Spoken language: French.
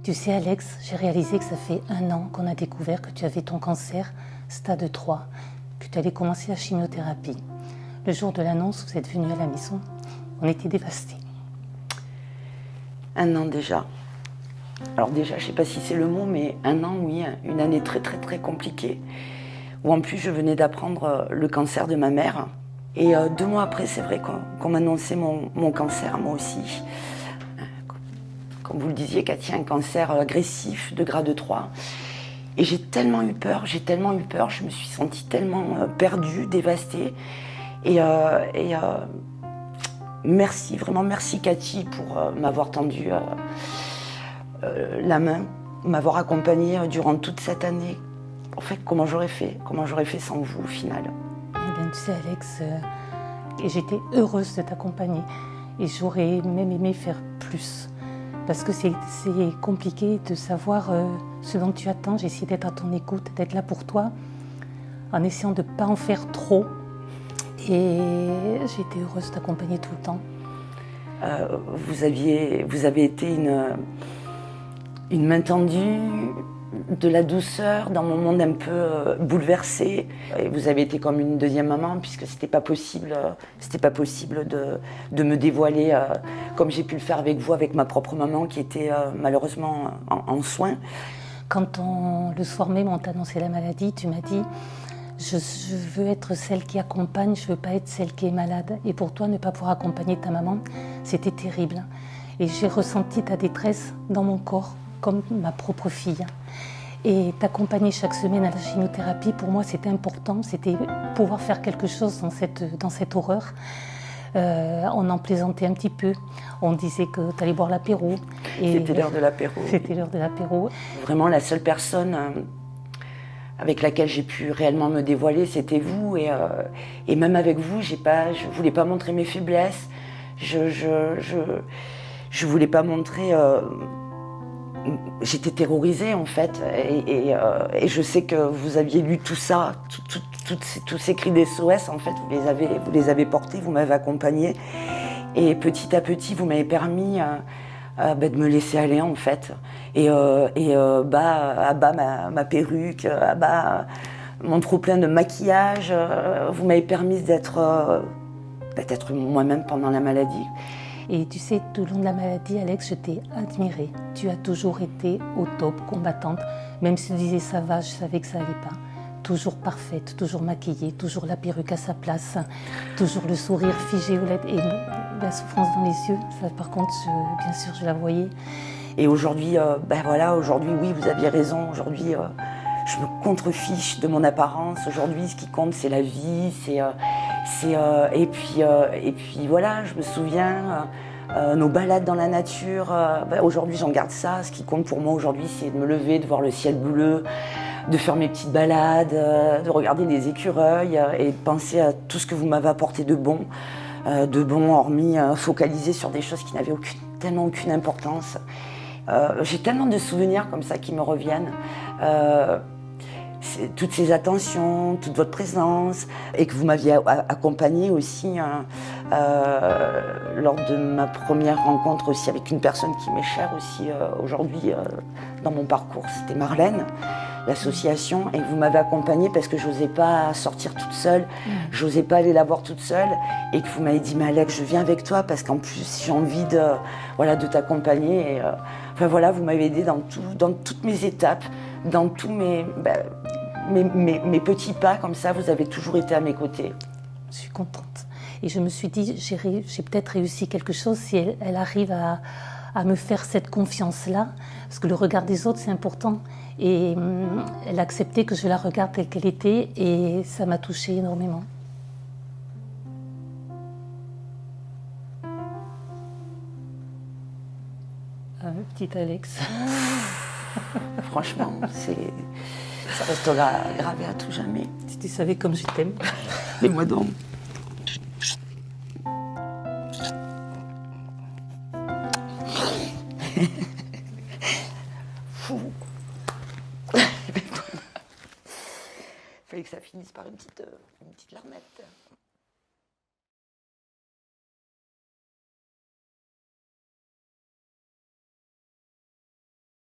Tu sais Alex, j'ai réalisé que ça fait 1 an qu'on a découvert que tu avais ton cancer, stade 3, que tu allais commencer la chimiothérapie. Le jour de l'annonce, vous êtes venu à la maison, on était dévastés. 1 an déjà. Alors déjà, je ne sais pas si c'est le mot, mais 1 an, oui, une année très très très compliquée. Où en plus je venais d'apprendre le cancer de ma mère. Et 2 mois après, c'est vrai qu'on m'annonçait mon cancer, moi aussi. Comme vous le disiez, Cathy, un cancer agressif de grade 3. Et j'ai tellement eu peur, je me suis sentie tellement perdue, dévastée. Et merci, vraiment merci Cathy pour m'avoir tendu la main, m'avoir accompagnée durant toute cette année. En fait, comment j'aurais fait sans vous au final. Eh bien, tu sais Alex, et j'étais heureuse de t'accompagner. Et j'aurais même aimé faire plus. Parce que c'est compliqué de savoir ce dont tu attends. J'ai essayé d'être à ton écoute, d'être là pour toi, en essayant de ne pas en faire trop. Et j'ai été heureuse de t'accompagner tout le temps. Vous avez été une main tendue, de la douceur dans mon monde un peu bouleversé. Et vous avez été comme une deuxième maman, puisque c'était pas possible de me dévoiler comme j'ai pu le faire avec vous, avec ma propre maman qui était malheureusement en soins. Quand le soir même on t'a annoncé la maladie, tu m'as dit je veux être celle qui accompagne, je veux pas être celle qui est malade. Et pour toi, ne pas pouvoir accompagner ta maman, c'était terrible. Et j'ai ressenti ta détresse dans mon corps, comme ma propre fille. Et t'accompagner chaque semaine à la chimiothérapie, pour moi, c'était important. C'était pouvoir faire quelque chose dans cette horreur. On en plaisantait un petit peu. On disait que tu allais boire l'apéro. C'était l'heure de l'apéro. C'était l'heure de l'apéro. Vraiment, la seule personne avec laquelle j'ai pu réellement me dévoiler, c'était vous. Et même avec vous, je voulais pas montrer mes faiblesses. Je voulais pas montrer... J'étais terrorisée en fait, et je sais que vous aviez lu tout ça, tous ces cris d'SOS, en fait, vous les avez portés, vous m'avez accompagnée, et petit à petit, vous m'avez permis de me laisser aller en fait, à bas ma perruque, à bas mon trop plein de maquillage, vous m'avez permis d'être moi-même pendant la maladie. Et tu sais, tout le long de la maladie, Alex, je t'ai admirée. Tu as toujours été au top, combattante. Même si tu disais ça va, je savais que ça allait pas. Toujours parfaite, toujours maquillée, toujours la perruque à sa place, toujours le sourire figé aux lèvres et la souffrance dans les yeux. Ça, par contre, bien sûr, je la voyais. Et aujourd'hui, aujourd'hui, oui, vous aviez raison. Aujourd'hui, je me contrefiche de mon apparence. Aujourd'hui, ce qui compte, c'est la vie, et puis voilà, je me souviens, nos balades dans la nature, aujourd'hui j'en garde ça. Ce qui compte pour moi aujourd'hui, c'est de me lever, de voir le ciel bleu, de faire mes petites balades, de regarder les écureuils et de penser à tout ce que vous m'avez apporté de bon, hormis focaliser sur des choses qui n'avaient tellement aucune importance. J'ai tellement de souvenirs comme ça qui me reviennent. Toutes ces attentions, toute votre présence, et que vous m'aviez accompagnée aussi lors de ma première rencontre aussi avec une personne qui m'est chère aussi aujourd'hui dans mon parcours, c'était Marlène, l'association, et que vous m'avez accompagnée parce que j'osais pas sortir toute seule, j'osais pas aller la voir toute seule, et que vous m'avez dit mais Alex, je viens avec toi parce qu'en plus j'ai envie de t'accompagner. Et, vous m'avez aidé dans toutes mes étapes, dans tous mes petits pas comme ça, vous avez toujours été à mes côtés. Je suis contente. Et je me suis dit, j'ai peut-être réussi quelque chose si elle arrive à me faire cette confiance-là. Parce que le regard des autres, c'est important. Et elle a accepté que je la regarde telle qu'elle était. Et ça m'a touchée énormément. Petit Alex. Franchement, ça restera gravé à tout jamais. Si tu savais comme je t'aime. Et moi donc. Fou. Fallait que ça finisse par une petite larmette.